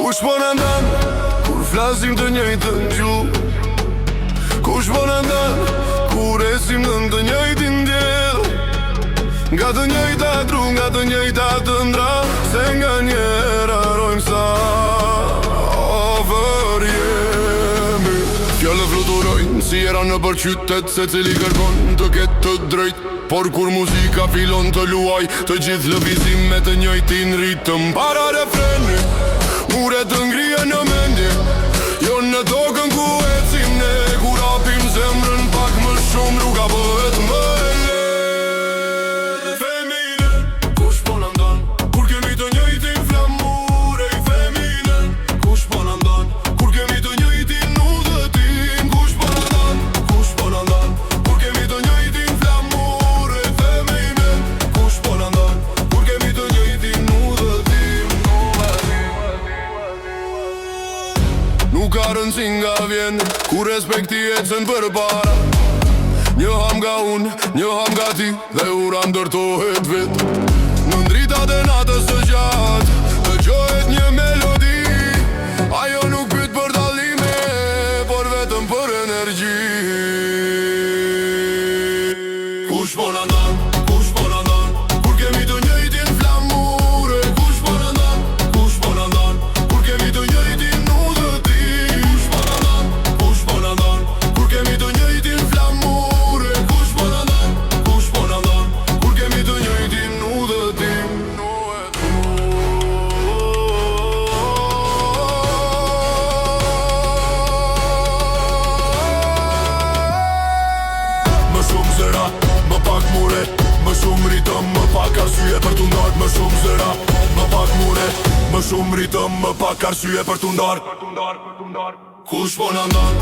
Kush po në ndan, kur flasim të njëjtën gjuhë? Kush po në ndan, kur esim në të njëjtin diell? Nga të njëjta tru, nga të njëjta të ndra, se nga njerë harrojmë sa over jemi. Fjallë fluturojnë si era në për qytet, se cili kërkon të ketë të drejt. Por kur muzika filon të luaj, të gjithë lëvizim me të njëjtin ritëm. Para refreni, mure të ngrije në mendje, jo në tokën ku ecim ne. Kur hapim zemrën pak më shumë, rruga bëhet më e lehtë. Feminen, kush po na ndan, kur kemi të njëjtin flamur. Ej feminen, kush po na ndan, kur kemi të njëjtin udhëtim. Kush po na ndan, kush po na ndan, kur kemi të njëjtin flamur. Ej feminen, kush po na ndan, kur kemi të njëjtin udhëtim. Nuk ka rëndësi nga vjen, kur respekti ecën për para. Një ham nga unë, një ham nga ti, dhe ura ndërtohet vet. Në ndritat e natës së gjatë, dëgjohet një melodi. Ajo nuk pyet për dallime, por vetëm për energji. Kush po na ndan, kush po na ndan, kur kemi të njëjtin flamur. Kush po na ndan, kush po na ndan, kur kemi të njëjtin udhëtim. Kush po na ndan, kush po na ndan, kur kemi të njëjtin flamur. Kush po na ndan, kush po na ndan, kur kemi të njëjtin udhëtim. Më shumë zëra, më pak mure, më shumë ritëm, më pak arsye për t'u ndarë. Më shumë zëra, më pak mure, më shumë ritëm, më pak arsye për t'u ndarë. Kush po na ndan?